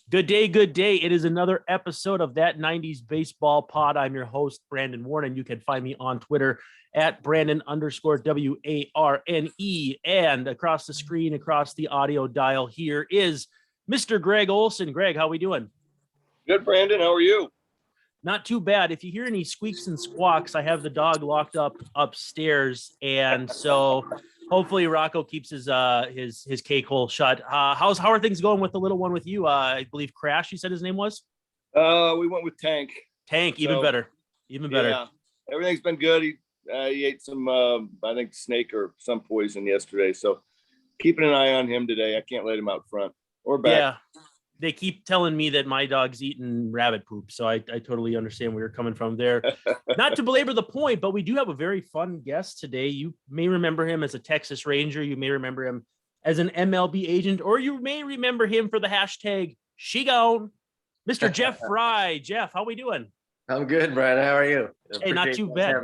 Good day, good day. It is another episode of That 90s Baseball Pod. I'm your host, Brandon Warren, and you can find me on Twitter at Brandon_WARNE. And across the screen, across the audio dial, here is Mr. Greg Olson. Greg, how we doing? Good, Brandon. How are you? Not too bad. If you hear any squeaks and squawks, I have the dog locked up upstairs, and so hopefully Rocco keeps his cake hole shut. How are things going with the little one with you? I believe Crash, you said his name was? We went with Tank. Tank, even better. Yeah, everything's been good. He ate some, I think, snake or some poison yesterday. So keeping an eye on him today. I can't let him out front or back. Yeah, they keep telling me that my dog's eating rabbit poop. So I totally understand where you're coming from there. Not to belabor the point, but we do have a very fun guest today. You may remember him as a Texas Ranger. You may remember him as an MLB agent, or you may remember him for the hashtag #SheGone, Mr. Jeff Fry. Jeff, how we doing? I'm good, Brian. How are you? Hey, not too bad.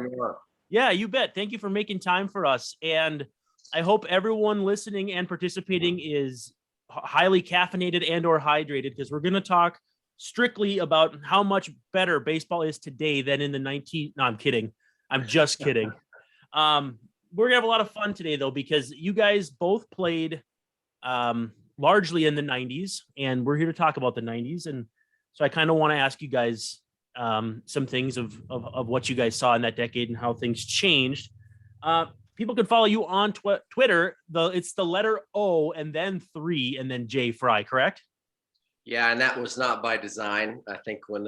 Yeah, you bet. Thank you for making time for us. And I hope everyone listening and participating is highly caffeinated and or hydrated, because we're going to talk strictly about how much better baseball is today than in the no, I'm kidding. I'm just kidding. We're gonna have a lot of fun today though, because you guys both played largely in the 90s, and we're here to talk about the 90s. And so I kind of want to ask you guys some things of what you guys saw in that decade and how things changed. People can follow you on Twitter. It's the letter O and then 3 and then J Fry, correct? Yeah, and that was not by design. I think when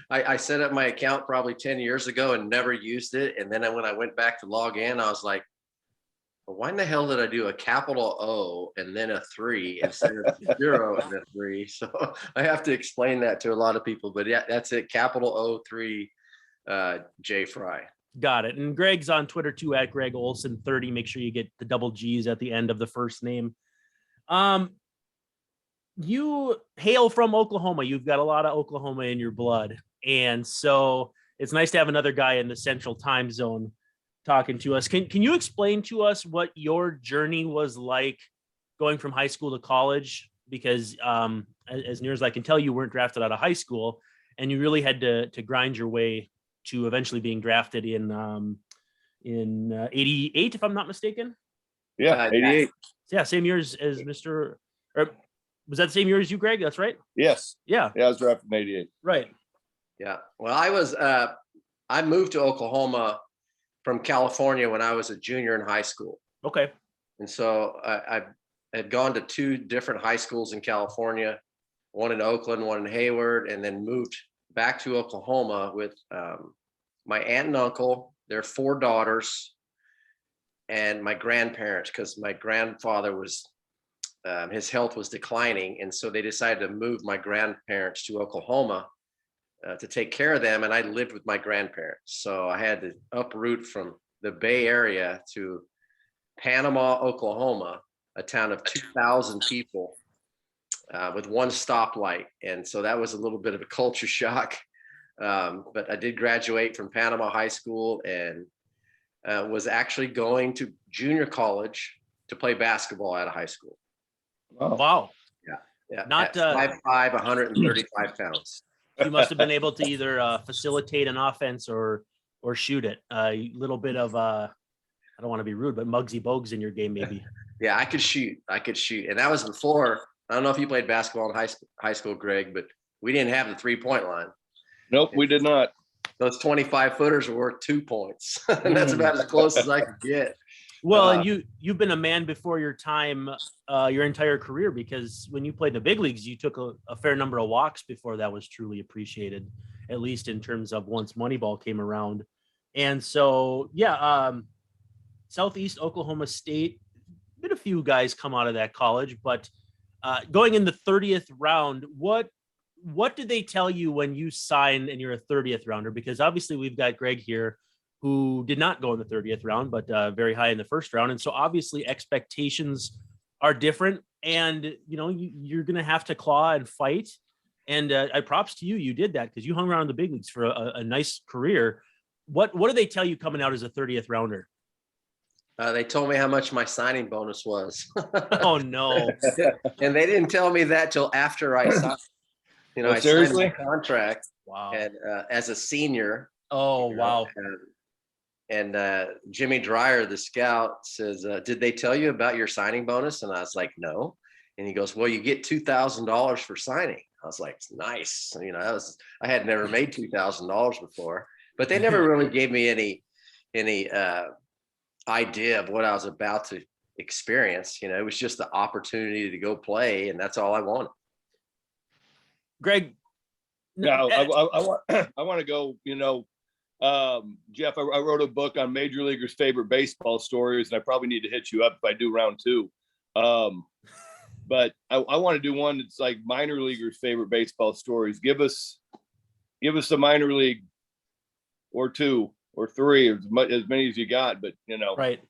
I set up my account probably 10 years ago and never used it. And then when I went back to log in, I was like, well, why in the hell did I do a capital O and then a 3 instead of 0 and a 3? So I have to explain that to a lot of people. But yeah, that's it. Capital O3 J Fry. Got it. And Greg's on Twitter too, at Greg Olson 30. Make sure you get the double G's at the end of the first name. You hail from Oklahoma. You've got a lot of Oklahoma in your blood. And so it's nice to have another guy in the central time zone talking to us. Can you explain to us what your journey was like going from high school to college? Because as near as I can tell, you weren't drafted out of high school, and you really had to grind your way to eventually being drafted in 88, if I'm not mistaken. Yeah, 88. Yeah, same year as Mr. Or was that the same year as you, Greg? That's right. Yes. Yeah. Yeah, I was drafted in 88. Right. Yeah. Well, I moved to Oklahoma from California when I was a junior in high school. Okay. And so I had gone to 2 different high schools in California, one in Oakland, one in Hayward, and then moved back to Oklahoma with my aunt and uncle, their 4 daughters, and my grandparents, because my grandfather was, his health was declining. And so they decided to move my grandparents to Oklahoma to take care of them. And I lived with my grandparents. So I had to uproot from the Bay Area to Panama, Oklahoma, a town of 2,000 people. With 1 stoplight. And so that was a little bit of a culture shock. But I did graduate from Panama High School and was actually going to junior college to play basketball out of high school. Wow. Yeah. Not 5'5", 135 pounds. You must have been able to either facilitate an offense or shoot it. A little bit of I don't want to be rude, but Muggsy Bogues in your game, maybe. Yeah, I could shoot. And that was before. I don't know if you played basketball in high school, Greg, but we didn't have the 3-point line. Nope, we did not. Those 25 footers were worth 2 points. And that's about as close as I could get. Well, and you've been a man before your time, your entire career, because when you played in the big leagues, you took a fair number of walks before that was truly appreciated, at least in terms of once Moneyball came around. And so, yeah, Southeast Oklahoma State, been a few guys come out of that college, but going in the 30th round, what did they tell you when you signed and you're a 30th rounder? Because obviously we've got Greg here who did not go in the 30th round, but very high in the first round. And so obviously expectations are different, and you're going to have to claw and fight. And I props to you. You did that because you hung around in the big leagues for a nice career. What do they tell you coming out as a 30th rounder? They told me how much my signing bonus was. Oh no. And they didn't tell me that till after I signed. Oh, I signed my seriously? contract Wow. and as a senior. Oh you know, wow. And Jimmy Dreyer, the scout, says, "Did they tell you about your signing bonus?" And I was like, "No." And he goes, "Well, you get $2,000 for signing." I was like, "Nice." I had never made $2,000 before, but they never really gave me any idea of what I was about to experience. It was just the opportunity to go play, and that's all I wanted. Greg. No, I want to go, Jeff, I wrote a book on major leaguers' favorite baseball stories, and I probably need to hit you up if I do round two. But I want to do one that's like minor leaguers' favorite baseball stories. Give us a minor league or two or three, as many as you got. But Right.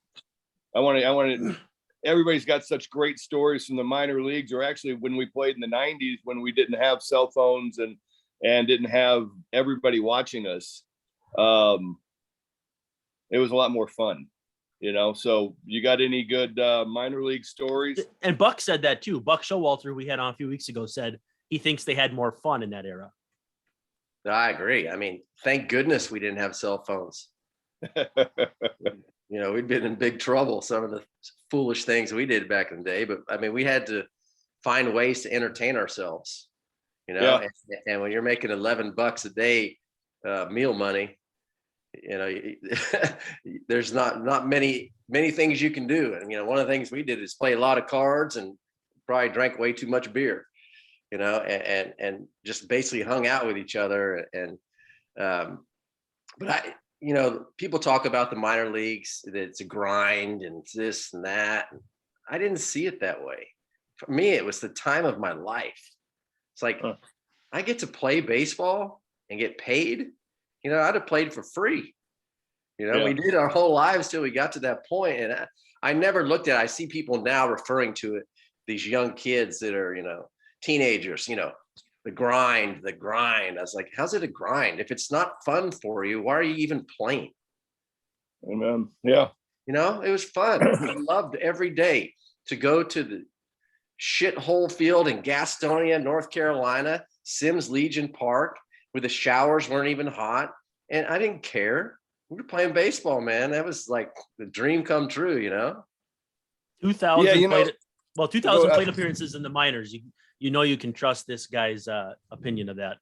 I want to. Everybody's got such great stories from the minor leagues, or actually when we played in the '90s, when we didn't have cell phones and didn't have everybody watching us. It was a lot more fun, so you got any good minor league stories? And Buck said that too. Buck Showalter, we had on a few weeks ago, said he thinks they had more fun in that era. I agree. I mean, thank goodness we didn't have cell phones. We'd been in big trouble, some of the foolish things we did back in the day, but I mean, we had to find ways to entertain ourselves, Yeah. and when you're making $11 a day meal money, there's not many things you can do. And one of the things we did is play a lot of cards and probably drank way too much beer, and just basically hung out with each other. And but people talk about the minor leagues, that it's a grind and it's this and that. I didn't see it that way. For me, it was the time of my life. It's like, I get to play baseball and get paid. I'd have played for free. Yeah. We did our whole lives till we got to that point. And I never looked at it. I see people now referring to it, these young kids that are, teenagers, the grind. I was like, how's it a grind? If it's not fun for you, why are you even playing? Amen. Yeah. It was fun. I loved every day to go to the shithole field in Gastonia, North Carolina, Sims Legion Park, where the showers weren't even hot. And I didn't care. We were playing baseball, man. That was like the dream come true, 2000 Yeah, 2000 plate appearances in the minors. You can trust this guy's opinion of that.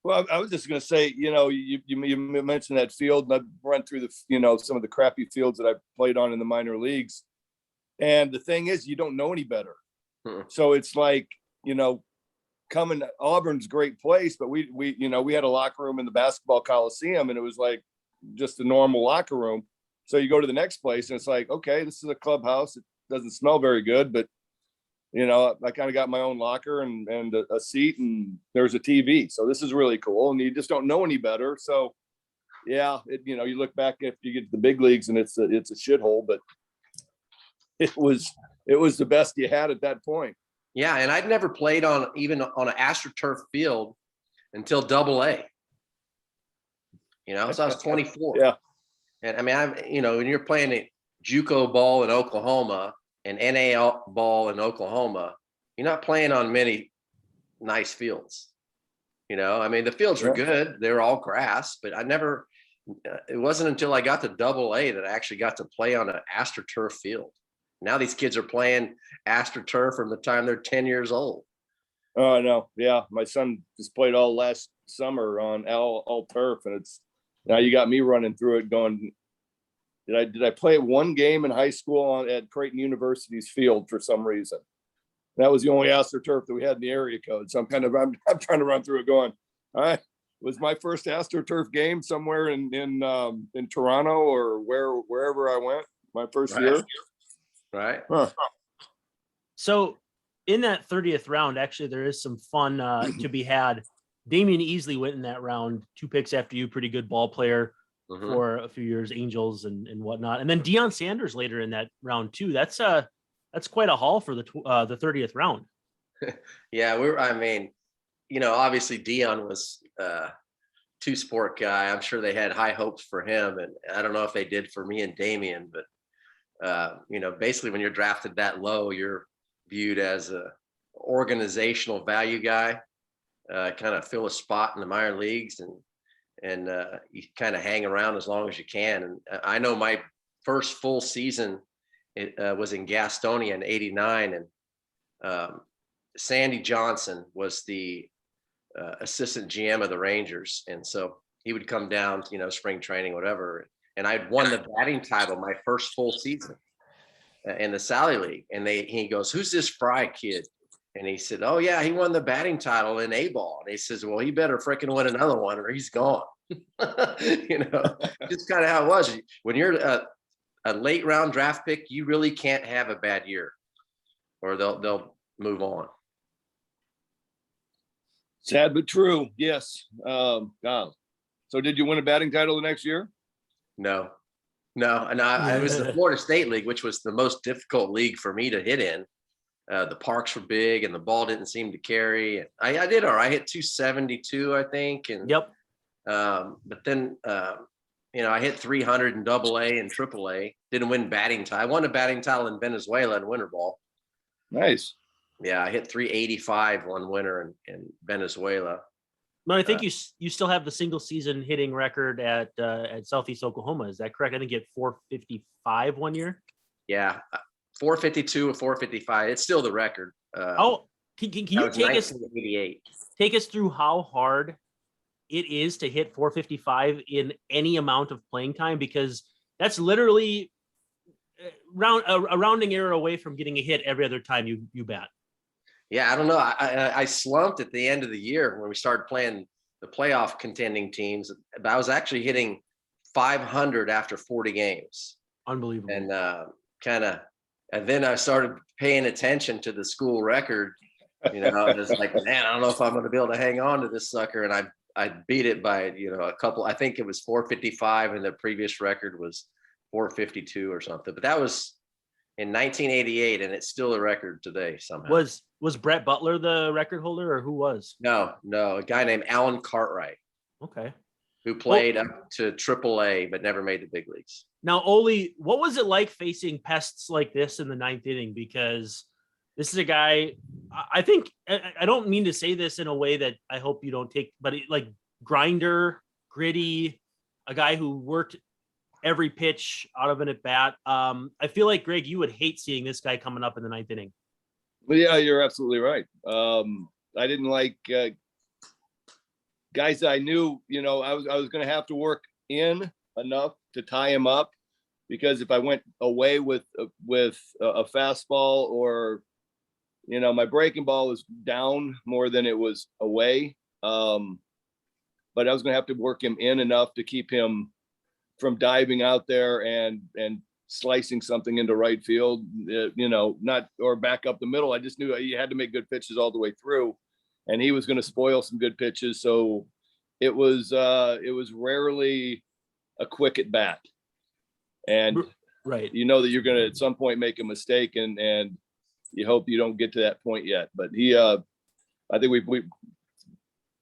Well, I was just going to say, you mentioned that field, and I've run through the, some of the crappy fields that I've played on in the minor leagues. And the thing is, you don't know any better. So it's like, coming to Auburn's a great place, but we had a locker room in the basketball coliseum, and it was like just a normal locker room. So you go to the next place and it's like, okay, this is a clubhouse. It doesn't smell very good, but I kind of got my own locker and a seat, and there's a TV. So this is really cool. And you just don't know any better. So yeah, you look back after you get to the big leagues and it's a shithole, but it was the best you had at that point. Yeah. And I'd never played even on an AstroTurf field until AA. So I was 24. Yeah. And I mean, when you're playing a JUCO ball in Oklahoma and NAL ball in Oklahoma, you're not playing on many nice fields. I mean, the fields were good. They were all grass, but it wasn't until I got to AA that I actually got to play on an AstroTurf field. Now these kids are playing AstroTurf from the time they're 10 years old. Oh, I know. Yeah. My son just played all last summer on all turf, and now you got me running through it going, did I play one game in high school at Creighton University's field for some reason? That was the only AstroTurf that we had in the area code. So I'm trying to run through it going, all right, was my first AstroTurf game somewhere in Toronto or wherever I went my first year. Right. Huh. So in that 30th round, actually, there is some fun to be had. Damian Easley went in that round, 2 picks after you, pretty good ball player for a few years, Angels and whatnot. And then Deion Sanders later in that round too. That's quite a haul for the 30th round. Yeah, obviously Deion was two-sport guy. I'm sure they had high hopes for him, and I don't know if they did for me and Damian, but basically when you're drafted that low, you're viewed as a organizational value guy, kind of fill a spot in the minor leagues, and you kind of hang around as long as you can. And I know my first full season was in Gastonia in '89, and Sandy Johnson was the assistant GM of the Rangers, and so he would come down, spring training, whatever. And I'd won the batting title my first full season in the Sally League. And he goes, "Who's this Fry kid?" And he said, "Oh yeah, he won the batting title in A-ball." And he says, "Well, he better freaking win another one or he's gone." Just kind of how it was. When you're a late round draft pick, you really can't have a bad year, or they'll move on. Sad but true. Yes. So did you win a batting title the next year? No. And I was the Florida State League, which was the most difficult league for me to hit in. The parks were big and the ball didn't seem to carry. I did all right. I hit 272, I think. And Yep. But then, I hit 300 in AA and AAA. Didn't win batting title. I won a batting title in Venezuela in winter ball. Nice. Yeah, I hit 385 one winter in Venezuela. But I think you still have the single season hitting record at Southeast Oklahoma. Is that correct? I think you had 455 one year. Yeah, 452 or 455. It's still the record. Can you take us through how hard it is to hit 455 in any amount of playing time? Because that's literally a rounding error away from getting a hit every other time you bat. Yeah, I don't know. I slumped at the end of the year when we started playing the playoff contending teams. But I was actually hitting 500 after 40 games. Unbelievable. And and then I started paying attention to the school record. And it's like, man, I don't know if I'm going to be able to hang on to this sucker. And I beat it by a couple. I think it was 455, and the previous record was 452 or something. But that was in 1988, and it's still a record today somehow. Was Brett Butler the record holder, or who was? No, a guy named Alan Cartwright. Okay. Who played up to AAA but never made the big leagues. Now, Ole, what was it like facing pests like this in the ninth inning? Because this is a guy, I think, I don't mean to say this in a way that I hope you don't take, but like grinder, gritty, a guy who worked every pitch out of an at bat. I feel like, Greg, you would hate seeing this guy coming up in the ninth inning. Well, yeah, you're absolutely right. I didn't like guys that I knew, I was going to have to work in enough to tie him up, because if I went away with a fastball, or, my breaking ball was down more than it was away. But I was going to have to work him in enough to keep him from diving out there and slicing something into right field, not, or back up the middle. I just knew you had to make good pitches all the way through, and he was going to spoil some good pitches. So it was rarely a quick at bat, and right. that you're going to at some point make a mistake, and you hope you don't get to that point yet. But I think we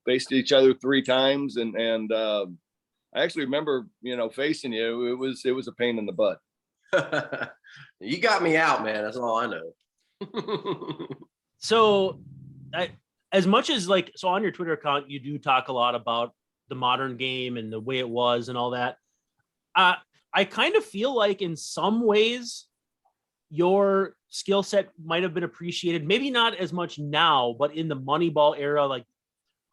faced each other 3 times, and I actually remember, facing you. It was a pain in the butt. You got me out, man. That's all I know. So as much as so on your Twitter account, you do talk a lot about the modern game and the way it was and all that. I kind of feel like in some ways your skill set might have been appreciated, maybe not as much now, but in the Moneyball era, like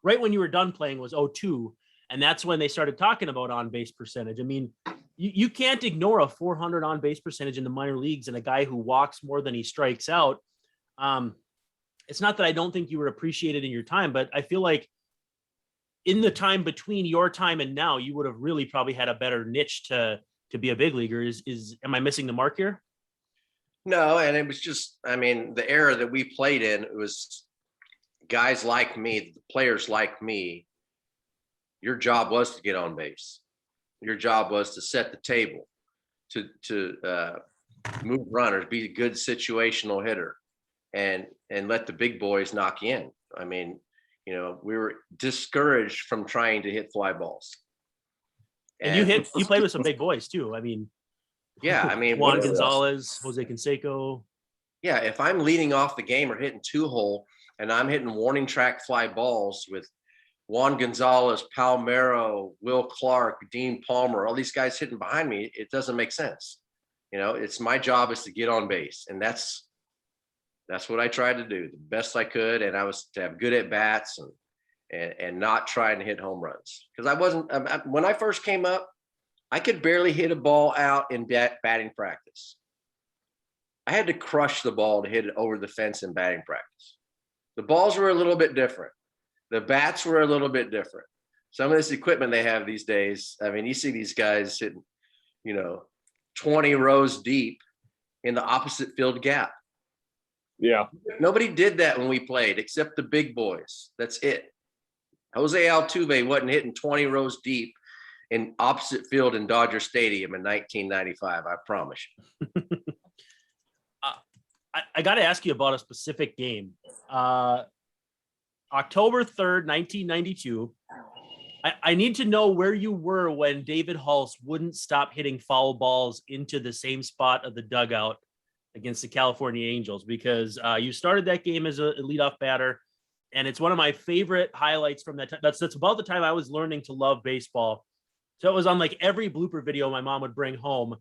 right when you were done playing was 2002. And that's when they started talking about on-base percentage. I mean, you can't ignore a 400 on-base percentage in the minor leagues and a guy who walks more than he strikes out. It's not that I don't think you were appreciated in your time, but I feel like in the time between your time and now, you would have really probably had a better niche to be a big leaguer. Am I missing the mark here? No, and it was just, the era that we played in, it was guys like me, players like me. Your job was to get on base. Your job was to set the table, to move runners, be a good situational hitter, and let the big boys knock you in. You know, we were discouraged from trying to hit fly balls. And you played with some big boys too. I mean, yeah, I mean, Juan what- Gonzalez, Jose Canseco. yeah, if I'm leading off the game or hitting 2-hole and I'm hitting warning track fly balls with Juan Gonzalez, Palmero, Will Clark, Dean Palmer, all these guys hitting behind me, it doesn't make sense. You know, it's my job is to get on base. And that's what I tried to do the best I could. And I was to have good at bats and not trying to hit home runs. Because I wasn't, when I first came up, I could barely hit a ball out in batting practice. I had to crush the ball to hit it over the fence in batting practice. The balls were a little bit different. The bats were a little bit different. Some of this equipment they have these days, I mean, you see these guys hitting, 20 rows deep in the opposite field gap. Yeah. Nobody did that when we played except the big boys. That's it. Jose Altuve wasn't hitting 20 rows deep in opposite field in Dodger Stadium in 1995. I promise you. I got to ask you about a specific game. October 3rd, 1992. I need to know where you were when David Hulse wouldn't stop hitting foul balls into the same spot of the dugout against the California Angels, because you started that game as a leadoff batter. And it's one of my favorite highlights from that time. That's about the time I was learning to love baseball. So it was on like every blooper video my mom would bring home.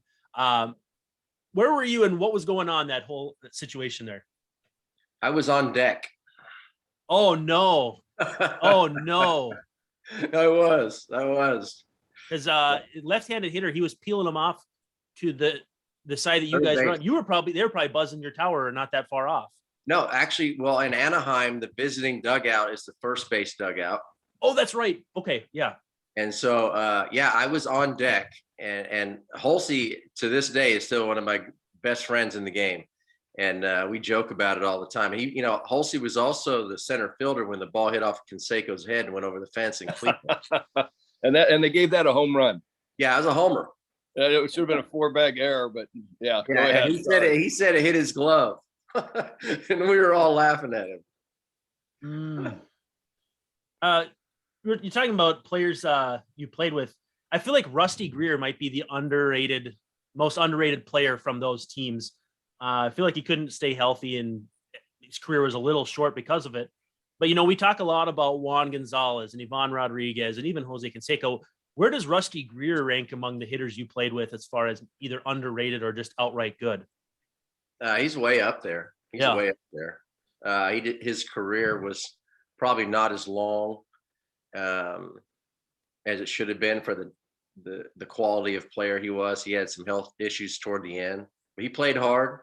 Where were you and what was going on that whole situation there? I was on deck. Oh, no. Oh, no. I was. Because left-handed hitter, he was peeling them off to the side that you guys were on. They were probably buzzing your tower or not that far off. No, actually, well, in Anaheim, the visiting dugout is the first base dugout. Oh, that's right. Okay, yeah. And so, I was on deck, and Hulsey to this day is still one of my best friends in the game. And we joke about it all the time. Hulsey was also the center fielder when the ball hit off Canseco's head and went over the fence in Cleveland. and they gave that a home run. Yeah, it was a homer. It should have been a 4-bag error, but yeah. Go ahead. He said it hit his glove, and we were all laughing at him. You're talking about players you played with. I feel like Rusty Greer might be the most underrated player from those teams. I feel like he couldn't stay healthy and his career was a little short because of it. But, we talk a lot about Juan Gonzalez and Ivan Rodriguez and even Jose Canseco. Where does Rusty Greer rank among the hitters you played with as far as either underrated or just outright good? He's way up there. Way up there. His career was probably not as long as it should have been for the quality of player he was. He had some health issues toward the end, but he played hard.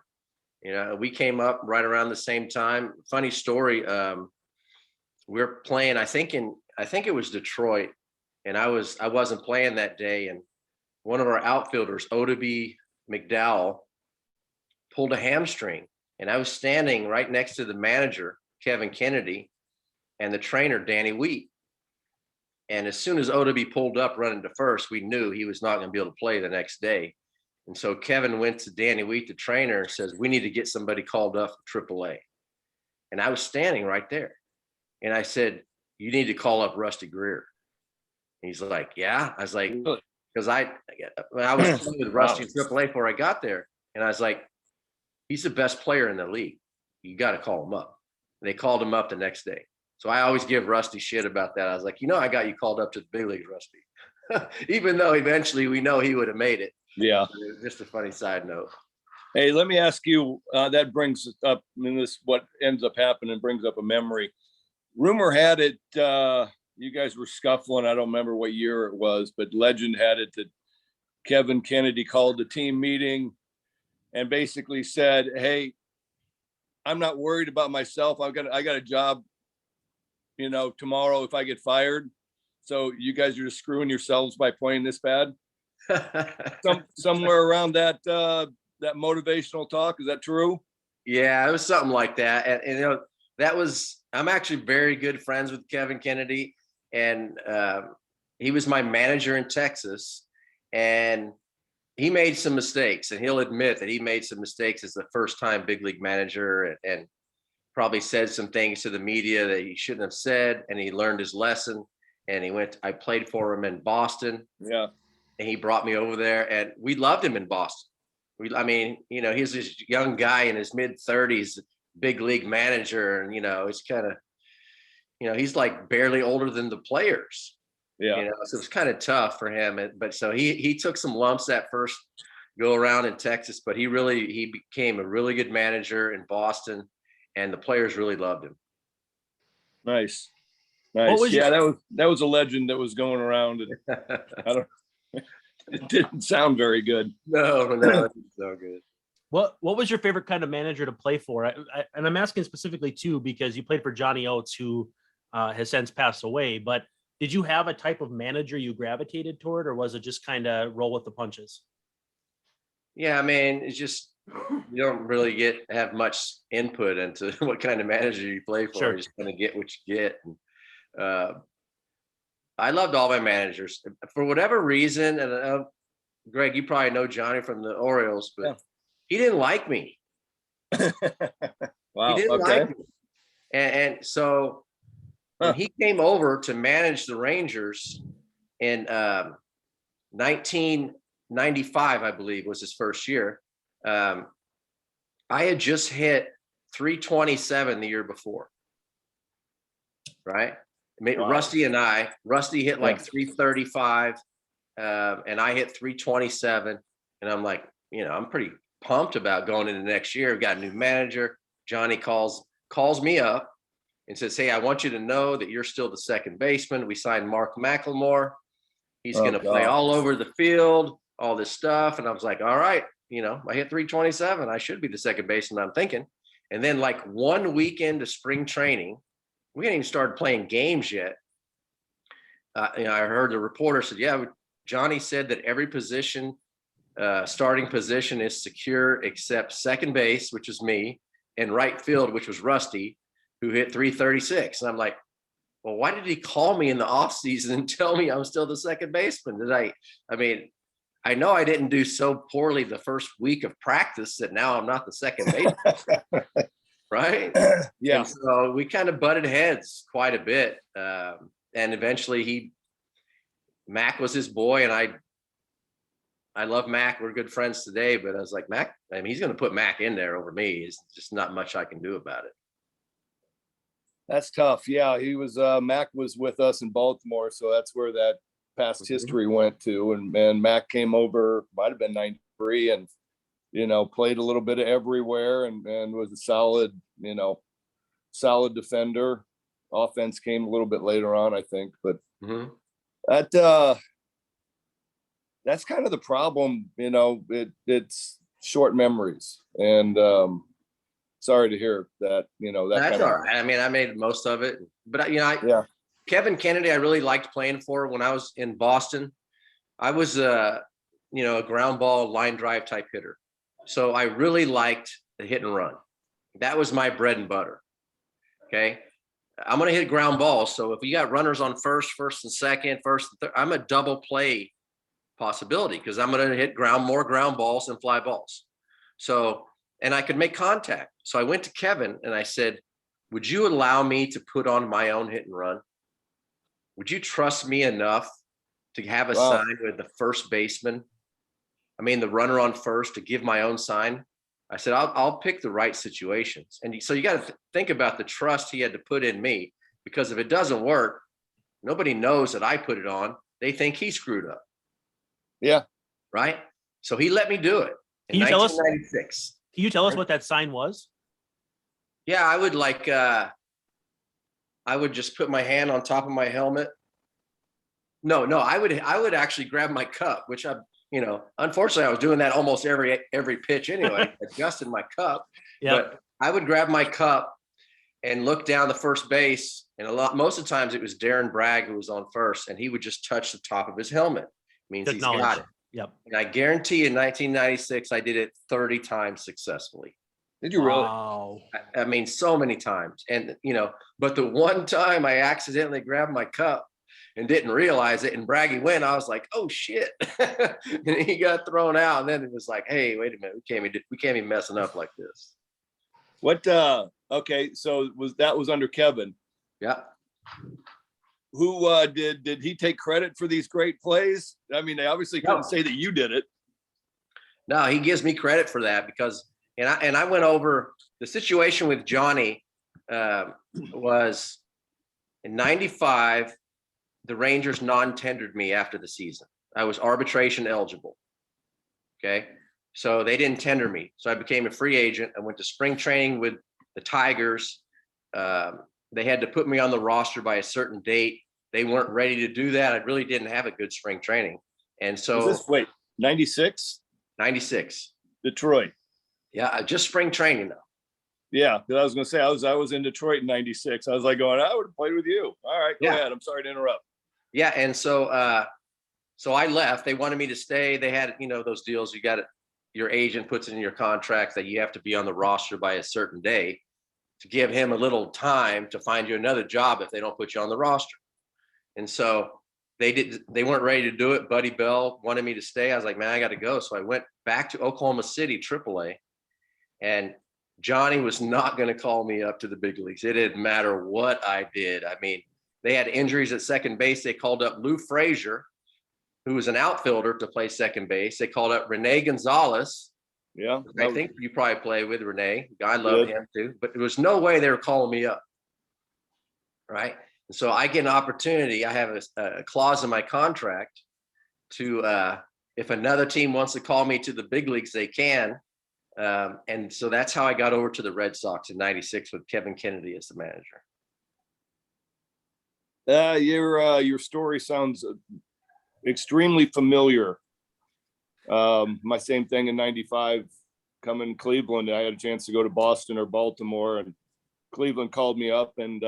We came up right around the same time. Funny story. We were playing, I think it was Detroit, and I wasn't playing that day. And one of our outfielders, Odeby McDowell, pulled a hamstring, and I was standing right next to the manager, Kevin Kennedy, and the trainer, Danny Wheat. And as soon as Odeby pulled up running to first, we knew he was not going to be able to play the next day. And so Kevin went to Danny Wheat, the trainer, and says, we need to get somebody called up for AAA. And I was standing right there. And I said, you need to call up Rusty Greer. And he's like, yeah. I was like, because I was playing with Rusty in AAA before I got there. And I was like, he's the best player in the league. You got to call him up. And they called him up the next day. So I always give Rusty shit about that. I was like, I got you called up to the big leagues, Rusty. Even though eventually we know he would have made it. Yeah. Just a funny side note. Hey, let me ask you, that brings up, this what ends up happening brings up a memory. Rumor had it, you guys were scuffling. I don't remember what year it was, but legend had it that Kevin Kennedy called the team meeting and basically said, hey, I'm not worried about myself. I got a job, tomorrow if I get fired. So you guys are just screwing yourselves by playing this bad. Somewhere around that motivational talk. Is that true? Yeah, it was something like that. And I'm actually very good friends with Kevin Kennedy, and he was my manager in Texas, and he made some mistakes, and he'll admit that he made some mistakes as the first time big league manager, and probably said some things to the media that he shouldn't have said, and he learned his lesson. And I played for him in Boston, Yeah. and he brought me over there, and we loved him in Boston. I mean, he's this young guy in his mid-30s, big league manager, and it's kind of, he's like barely older than the players. Yeah. So it's kind of tough for him. But so he took some lumps that first go around in Texas, but he became a really good manager in Boston, and the players really loved him. Nice. was Yeah, that was a legend that was going around, and it didn't sound very good. No, it's so good. What was your favorite kind of manager to play for? And I'm asking specifically too, because you played for Johnny Oates, who has since passed away, but did you have a type of manager you gravitated toward, or was it just kind of roll with the punches? Yeah, I mean, it's just, you don't really have much input into what kind of manager you play for. Sure. You're just going to get what you get. And, I loved all my managers for whatever reason. And Greg, you probably know Johnny from the Orioles, but Yeah. he didn't like me. Wow. He didn't like me. And so when he came over to manage the Rangers in 1995, I believe was his first year. I had just hit 327 the year before. Right. I mean, Wow. Rusty hit like 335, and I hit 327. And I'm like, I'm pretty pumped about going into next year. We've got a new manager. Johnny calls me up and says, "Hey, I want you to know that you're still the second baseman. We signed Mark McLemore. He's going to play all over the field, all this stuff." And I was like, all right, I hit 327. I should be the second baseman, I'm thinking. And then like one weekend of spring training, we hadn't even started playing games yet. I heard the reporter said, "Yeah, Johnny said that every position, starting position is secure except second base, which is me, and right field, which was Rusty, who hit 336. And I'm like, well, why did he call me in the offseason and tell me I'm still the second baseman? I know I didn't do so poorly the first week of practice that now I'm not the second baseman. Right? Yeah. And so we kind of butted heads quite a bit. And eventually Mac was his boy, and I love Mac. We're good friends today, but I was like, Mac, he's going to put Mac in there over me. It's just not much I can do about it. That's tough. Yeah, he was Mac was with us in Baltimore, so that's where that past history went to. And Mac came over, might have been 93, and played a little bit of everywhere, and was a solid defender. Offense came a little bit later on, I think, but that's kind of the problem. It's short memories, and sorry to hear that. That's all right. I made most of it, but Kevin Kennedy, I really liked playing for when I was in Boston. I was a ground ball line drive type hitter. So I really liked the hit and run. That was my bread and butter. Okay. I'm going to hit ground balls. So if you got runners on first and second, first and third, I'm a double play possibility because I'm going to hit more ground balls than fly balls. So, and I could make contact. So I went to Kevin and I said, would you allow me to put on my own hit and run? Would you trust me enough to have a sign with the first baseman? The runner on first, to give my own sign. I said, I'll pick the right situations. And so you got to think about the trust he had to put in me, because if it doesn't work, nobody knows that I put it on. They think he screwed up. Yeah. Right. So he let me do it in 1996. Can you tell us what that sign was? Yeah, I would I would just put my hand on top of my helmet. No, I would actually grab my cup, which unfortunately I was doing that almost every pitch anyway, adjusted my cup. Yep. But I would grab my cup and look down the first base. And most of the times it was Darren Bragg who was on first, and he would just touch the top of his helmet. Means he's got it. Yep. And I guarantee in 1996, I did it 30 times successfully. Did you really? Wow. So many times. And, but the one time I accidentally grabbed my cup and didn't realize it, and Braggy went, I was like, oh shit. And he got thrown out. And then it was like, hey, wait a minute. We can't be messing up like this. What, okay, so that was under Kevin. Yeah. Who, did he take credit for these great plays? I mean, they obviously couldn't No. say that you did it. No, he gives me credit for that because, and I went over the situation with Johnny. Was in '95, the Rangers non-tendered me after the season. I was arbitration eligible. Okay. So they didn't tender me. So I became a free agent. I went to spring training with the Tigers. They had to put me on the roster by a certain date. They weren't ready to do that. I really didn't have a good spring training. And so Wait, 96? 96. Detroit. Yeah, just spring training though. Yeah, 'cause I was gonna say, I was in Detroit in 96. I was like going, I would have played with you. All right, go Yeah. ahead. I'm sorry to interrupt. Yeah. And so, so I left. They wanted me to stay. They had, those deals. You got it. Your agent puts it in your contract that you have to be on the roster by a certain day to give him a little time to find you another job if they don't put you on the roster. And so they weren't ready to do it. Buddy Bell wanted me to stay. I was like, man, I got to go. So I went back to Oklahoma City, AAA, and Johnny was not going to call me up to the big leagues. It didn't matter what I did. I mean, they had injuries at second base. They called up Lou Frazier, who was an outfielder, to play second base. They called up Rene Gonzalez. Yeah. I think you probably play with Rene. I love him too, but there was no way they were calling me up. Right. And so I get an opportunity. I have a clause in my contract to, if another team wants to call me to the big leagues, they can. And so that's how I got over to the Red Sox in '96 with Kevin Kennedy as the manager. Your story sounds extremely familiar. My same thing in 95, coming Cleveland. I had a chance to go to Boston or Baltimore, and Cleveland called me up, and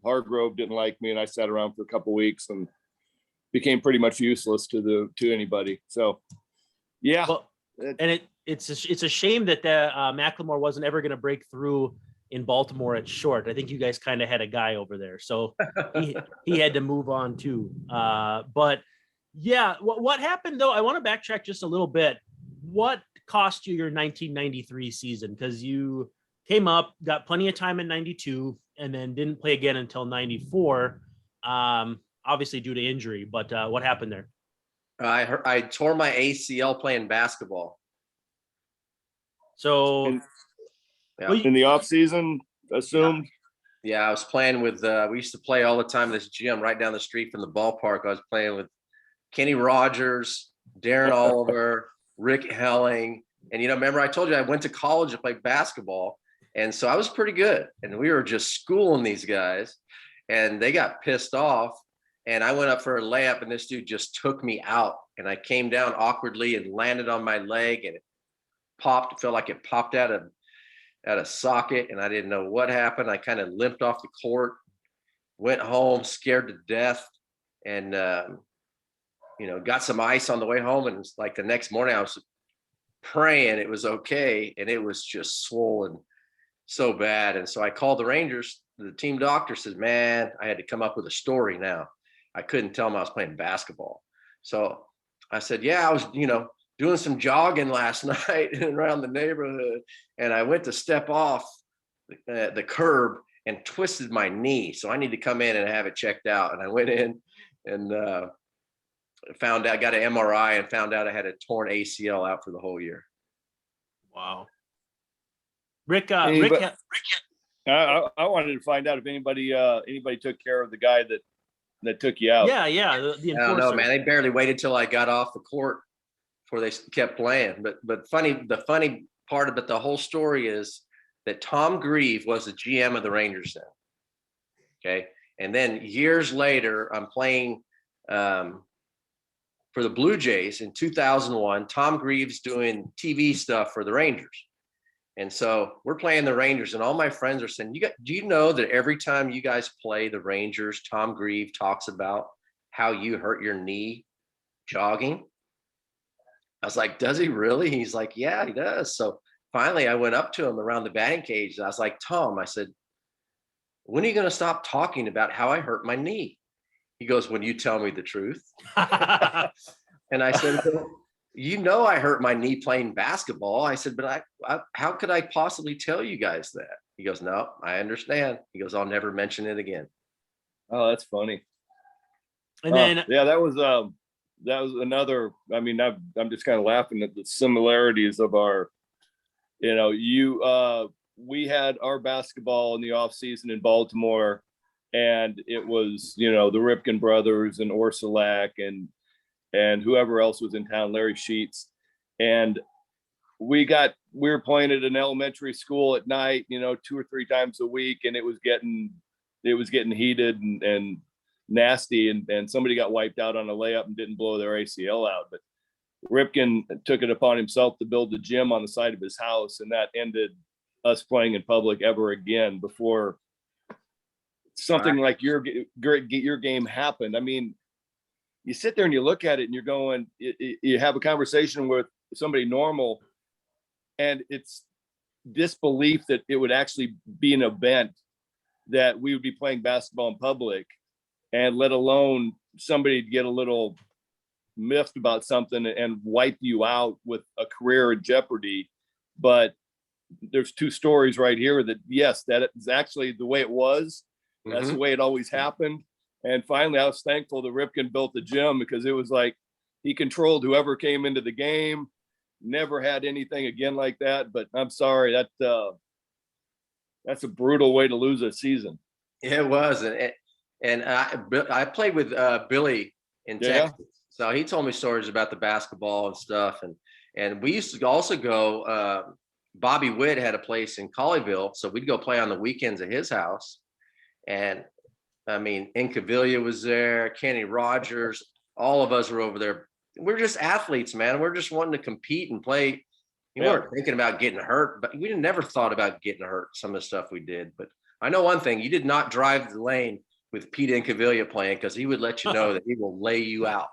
Hargrove didn't like me, and I sat around for a couple weeks and became pretty much useless to anybody. So, yeah. Well, and it's a shame that Macklemore wasn't ever going to break through in Baltimore at short. I think you guys kind of had a guy over there, so he had to move on too. But yeah, what happened though? I want to backtrack just a little bit. What cost you your 1993 season? Because you came up, got plenty of time in '92, and then didn't play again until '94. Obviously due to injury, but what happened there? I tore my ACL playing basketball. So in the off season, assumed. Yeah, I was playing with. We used to play all the time in this gym right down the street from the ballpark. I was playing with Kenny Rogers, Darren Oliver, Rick Helling, and remember I told you I went to college to play basketball, and so I was pretty good. And we were just schooling these guys, and they got pissed off. And I went up for a layup, and this dude just took me out, and I came down awkwardly and landed on my leg, and it popped. It felt like it popped out of a socket, and I didn't know what happened. I kind of limped off the court, went home scared to death, and got some ice on the way home. And it's like the next morning I was praying it was okay, and it was just swollen so bad. And so I called the Rangers. The team doctor said, man, I had to come up with a story now. I couldn't tell them I was playing basketball. So I said, yeah, I was doing some jogging last night around the neighborhood, and I went to step off the curb and twisted my knee. So I need to come in and have it checked out. And I went in and found out, got an MRI, and found out I had a torn ACL out for the whole year. Wow. Rick, I wanted to find out if anybody took care of the guy that took you out. Yeah, the enforcer. I don't know, man. They barely waited till I got off the court before they kept playing. But the funny part of it, the whole story is that Tom Grieve was the GM of the Rangers then. Okay. And then years later, I'm playing for the Blue Jays in 2001. Tom Grieve's doing TV stuff for the Rangers. And so we're playing the Rangers, and all my friends are saying, do you know that every time you guys play the Rangers, Tom Grieve talks about how you hurt your knee jogging? I was like, does he really? He's like, yeah, he does. So finally I went up to him around the batting cage, and I was like, Tom, I said, when are you going to stop talking about how I hurt my knee? He goes, when you tell me the truth. And I said, I hurt my knee playing basketball. I said, but how could I possibly tell you guys that? He goes, no, I understand. He goes, I'll never mention it again. Oh, that's funny. And then yeah, that was another. I mean, I'm just kind of laughing at the similarities of our, we had our basketball in the off season in Baltimore, and it was, the Ripken brothers and Orsulak and whoever else was in town, Larry Sheets. And we were playing at an elementary school at night, 2 or 3 times a week. And it was getting heated and nasty. And somebody got wiped out on a layup and didn't blow their ACL out. But Ripken took it upon himself to build the gym on the side of his house. And that ended us playing in public ever again before something like your game happened. I mean, you sit there and you look at it and you're going, you have a conversation with somebody normal, and it's disbelief that it would actually be an event that we would be playing basketball in public, and let alone somebody get a little miffed about something and wipe you out with a career in jeopardy. But there's 2 stories right here that, yes, that is actually the way it was. That's the way it always happened. And finally, I was thankful that Ripken built the gym, because it was like he controlled whoever came into the game. Never had anything again like that. But I'm sorry, that's a brutal way to lose a season. It was, and I played with Billy in Texas, so he told me stories about the basketball and stuff, and we used to also go. Bobby Witt had a place in Colleyville, so we'd go play on the weekends at his house, and I mean, Incaviglia was there, Kenny Rogers, all of us were over there. We're just athletes, man. We're just wanting to compete and play. You weren't thinking about getting hurt, but we never thought about getting hurt. Some of the stuff we did. But I know one thing: you did not drive the lane with Pete Incaviglia playing, because he would let you know that he will lay you out.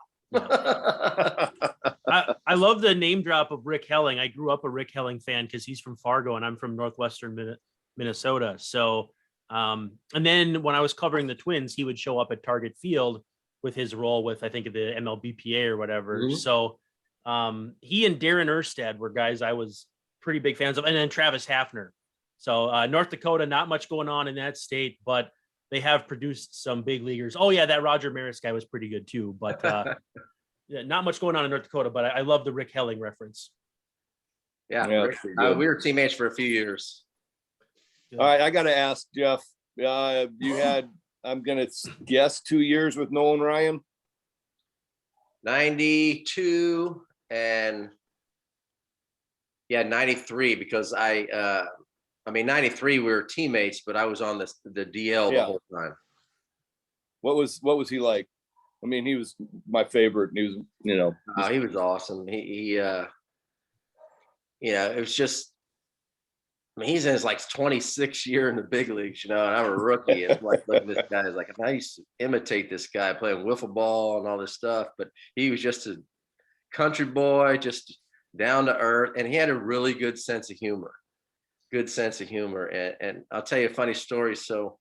I love the name drop of Rick Helling. I grew up a Rick Helling fan because he's from Fargo and I'm from northwestern Minnesota. So, and then when I was covering the Twins, he would show up at Target Field with his role with, I think, the MLBPA or whatever. Mm-hmm. So he and Darren Erstad were guys I was pretty big fans of, and then Travis Hafner. So North Dakota, not much going on in that state, but they have produced some big leaguers. Oh yeah, that Roger Maris guy was pretty good too, but yeah, not much going on in North Dakota. But I love the Rick Helling reference. Yeah, we were teammates for a few years. All right, I got to ask Jeff. You had, I'm gonna guess, 2 years with Nolan Ryan. 92 and 93, because I mean 93 we were teammates, but I was on the DL the whole time. What was he like? I mean, he was my favorite. He was, he was awesome. He it was just, I mean, he's in his like 26th year in the big leagues, and I'm a rookie. It's like this guy is like, I used to imitate this guy playing wiffle ball and all this stuff, but he was just a country boy, just down to earth, and he had a really good sense of humor. And I'll tell you a funny story. So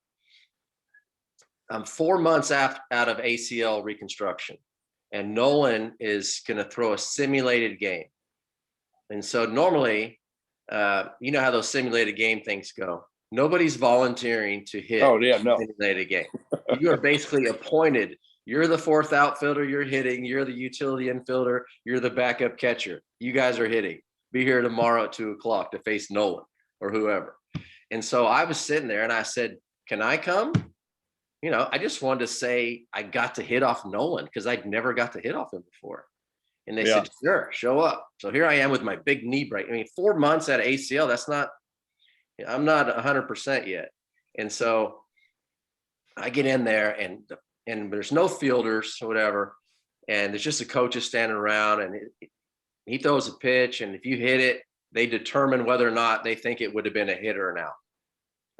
I'm 4 months out of ACL reconstruction, and Nolan is going to throw a simulated game. And so normally, you know how those simulated game things go. Nobody's volunteering to hit a simulated game. You are basically appointed. You're the 4th outfielder, you're hitting. You're the utility infielder. You're the backup catcher. You guys are hitting. Be here tomorrow at 2:00 to face Nolan or whoever. And so I was sitting there and I said, can I come? I just wanted to say I got to hit off Nolan, because I'd never got to hit off him before. And they said, sure, show up. So here I am with my big knee break. I mean, 4 months at ACL, I'm not 100% yet. And so I get in there and there's no fielders or whatever. And there's just the coaches standing around, and he throws a pitch. And if you hit it, they determine whether or not they think it would have been a hit or an out.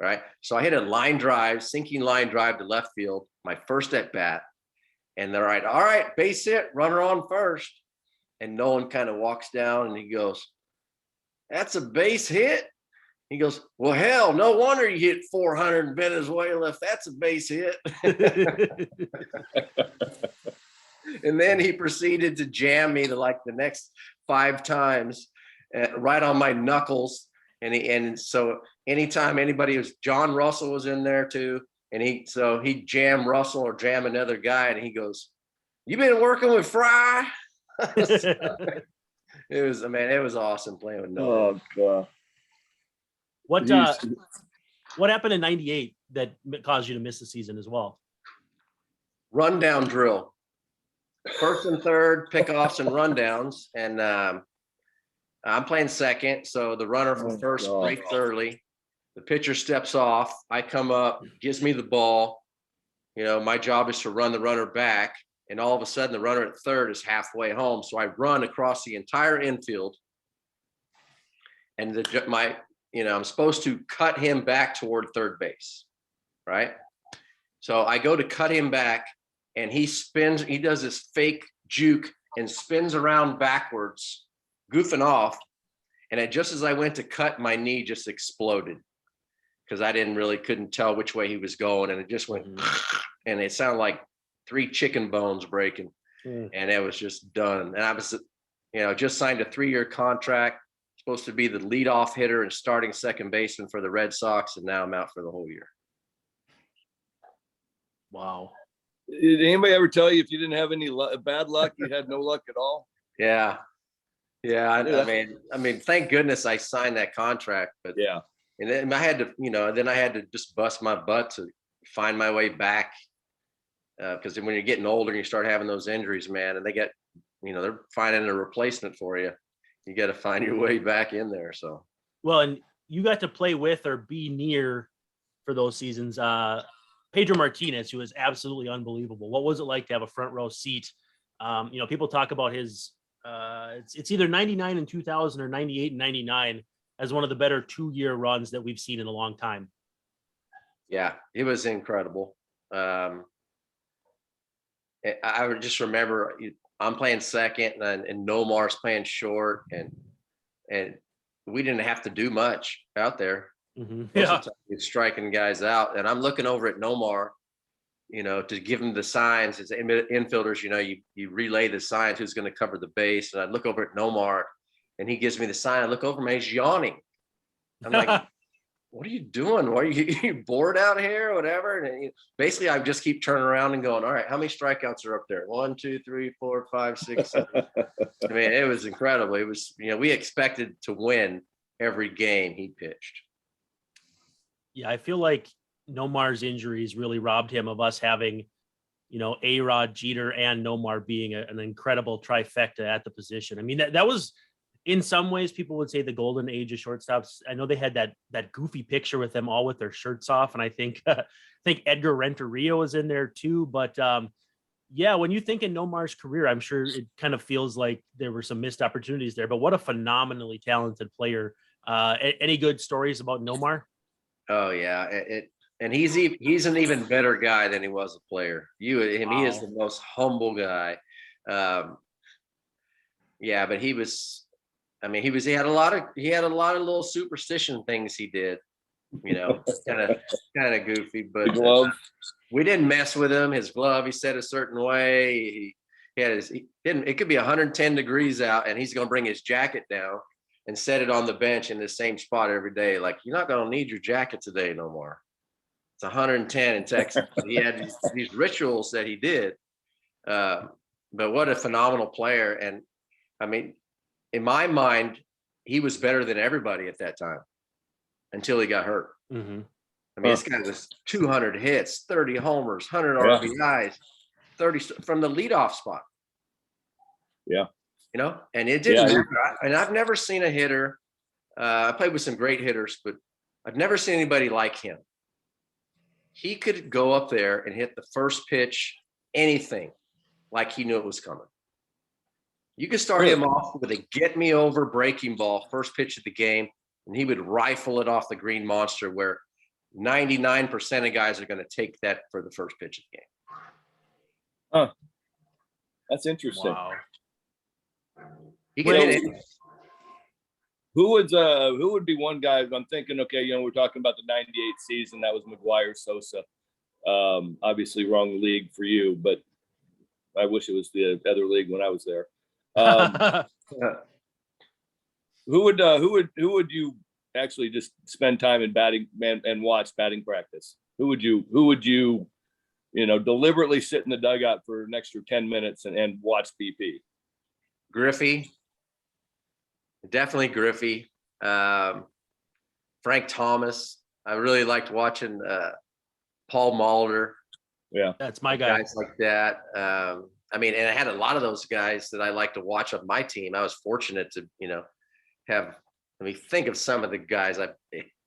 Right. So I hit a sinking line drive to left field, my first at bat. And they're like, all right, base hit, runner on first. And Nolan kind of walks down and he goes, that's a base hit. He goes, well, hell, no wonder you hit 400 in Venezuela if that's a base hit. And then he proceeded to jam me to like the next 5 times, right on my knuckles. And so anytime anybody was, John Russell was in there too. And he jammed Russell or jam another guy. And he goes, "You been working with Fry?" It was awesome playing with Noah. Oh God. What Jeez. what happened in '98 that caused you to miss the season as well? Rundown drill. First and third, pickoffs and rundowns. And I'm playing second. So the runner from first breaks early. The pitcher steps off. I come up, gives me the ball. My job is to run the runner back. And all of a sudden, the runner at third is halfway home. So I run across the entire infield. And I'm supposed to cut him back toward third base. Right. So I go to cut him back. And he does this fake juke and spins around backwards, goofing off. And just as I went to cut, my knee just exploded because I couldn't tell which way he was going. And it just went, and it sounded like 3 chicken bones breaking. And it was just done. And I was, just signed a 3-year contract, supposed to be the leadoff hitter and starting second baseman for the Red Sox. And now I'm out for the whole year. Wow. Did anybody ever tell you if you didn't have any bad luck, you had no luck at all? Yeah. I mean, thank goodness I signed that contract, but yeah. And then I had to just bust my butt to find my way back. Because when you're getting older, you start having those injuries, man, and they're finding a replacement for you. You got to find your way back in there. So, well, and you got to play with or be near for those seasons. Pedro Martinez, who was absolutely unbelievable. What was it like to have a front row seat? People talk about his, it's either 99 and 2000 or 98 and 99 as one of the better 2-year runs that we've seen in a long time. Yeah, it was incredible. I would just remember I'm playing second and Nomar's playing short and we didn't have to do much out there. Mm-hmm. Yeah, striking guys out, and I'm looking over at Nomar, to give him the signs. As infielders, you relay the signs who's going to cover the base, and I look over at Nomar, and he gives me the sign. I look over, man, he's yawning. I'm like, "What are you doing? Are you bored out here, or whatever?" And basically, I just keep turning around and going, "All right, how many strikeouts are up there? 1, 2, 3, 4, 5, 6, 7." I mean, it was incredible. It was, we expected to win every game he pitched. Yeah, I feel like Nomar's injuries really robbed him of us having, A-Rod, Jeter, and Nomar being an incredible trifecta at the position. I mean, that was, in some ways, people would say the golden age of shortstops. I know they had that goofy picture with them all with their shirts off, and I think Edgar Renteria was in there too. But yeah, when you think in Nomar's career, I'm sure it kind of feels like there were some missed opportunities there. But what a phenomenally talented player. Any good stories about Nomar? Oh yeah, and he's an even better guy than he was a player. He is the most humble guy. Yeah, but he had a lot of little superstition things he did, kind of goofy, but we didn't mess with him. His glove, he said a certain way. It could be 110 degrees out and he's going to bring his jacket down and set it on the bench in the same spot every day. Like, you're not going to need your jacket today no more. It's 110 in Texas. He had these rituals that he did. But what a phenomenal player. And I mean, in my mind, he was better than everybody at that time until he got hurt. Mm-hmm. I mean, this guy was 200 hits, 30 homers, 100 RBIs, 30 from the leadoff spot. Yeah. And it didn't matter. And I've never seen a hitter. I played with some great hitters, but I've never seen anybody like him. He could go up there and hit the first pitch, anything, like he knew it was coming. You could start him off with a get me over breaking ball, first pitch of the game, and he would rifle it off the green monster where 99% of guys are going to take that for the first pitch of the game. Huh. That's interesting. Wow. He can hit it. Who would be one guy? I'm thinking, okay, we're talking about the 98 season. That was McGuire, Sosa. Obviously wrong league for you, but I wish it was the other league when I was there. Who would you actually just spend time in batting and watch batting practice? Who would you deliberately sit in the dugout for an extra 10 minutes and watch BP? Griffey, definitely Griffey. Frank Thomas. I really liked watching Paul Molitor. Yeah, That's my guy. Guys like that. I mean, and I had a lot of those guys that I like to watch on my team. I was fortunate to, have. Let me think of some of the guys I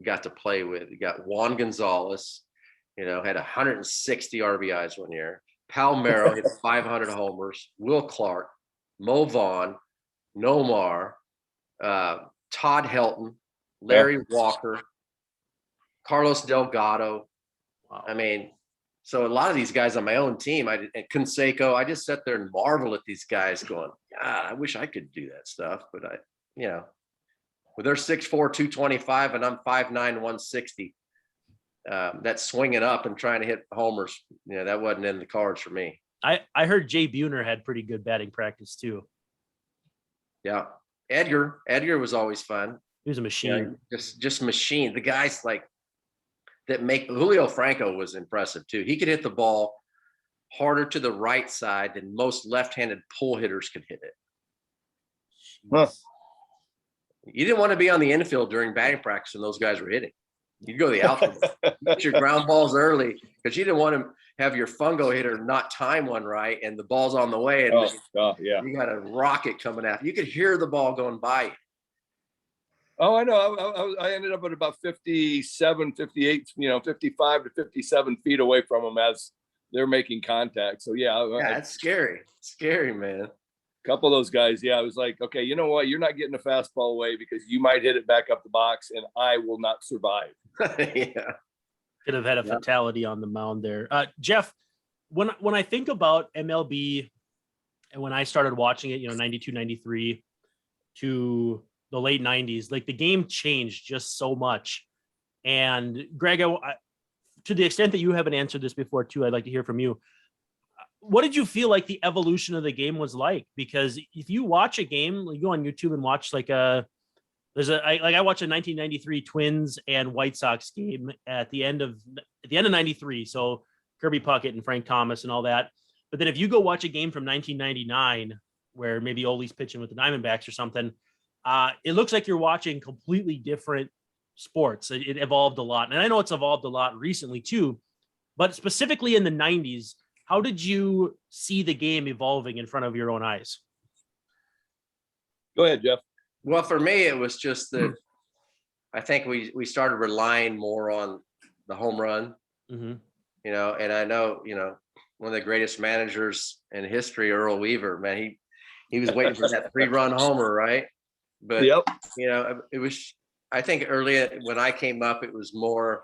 got to play with. You got Juan Gonzalez, had 160 RBIs one year. Pal Merrill hit 500 homers. Will Clark, Mo Vaughn, Nomar, Todd Helton, Larry Walker, Carlos Delgado. Wow. I mean, so a lot of these guys on my own team, and Conseco, I just sat there and marvel at these guys going, God, I wish I could do that stuff. But with their 6'4", 225, and I'm 5'9", 160, that swinging up and trying to hit homers, that wasn't in the cards for me. I heard Jay Buhner had pretty good batting practice too. Yeah. Edgar was always fun. He was a machine. Just machine. The guys like that make Julio Franco was impressive too. He could hit the ball harder to the right side than most left-handed pull hitters could hit it. Huh. You didn't want to be on the infield during batting practice when those guys were hitting. You'd go to the outfield, get your ground balls early because you didn't want to have your fungo hitter not time one right and the ball's on the way and yeah, you got a rocket coming after. You could hear the ball going by. Oh, I know. I ended up at about 57, 58, 55 to 57 feet away from them as they're making contact. So yeah, it's scary. Scary, man. A couple of those guys, I was like, okay, you know what? You're not getting a fastball away because you might hit it back up the box and I will not survive. Yeah. Could have had a fatality on the mound there. Jeff, when I think about MLB and when I started watching it, 92, 93 to the late 90s, like the game changed just so much. And Greg, to the extent that you haven't answered this before too, I'd like to hear from you. What did you feel like the evolution of the game was like? Because if you watch a game, you go on YouTube and watch I watched a 1993 Twins and White Sox game at the end of 93. So Kirby Puckett and Frank Thomas and all that. But then if you go watch a game from 1999, where maybe Ole's pitching with the Diamondbacks or something, it looks like you're watching completely different sports. It evolved a lot. And I know it's evolved a lot recently too, but specifically in the 90s, how did you see the game evolving in front of your own eyes? Go ahead, Jeff. Well, for me, it was just that I think we started relying more on the home run, Mm-hmm. And I know, one of the greatest managers in history, Earl Weaver, man, he was waiting for that 3-run homer, right? But, Yep. it was, I think earlier when I came up, it was more,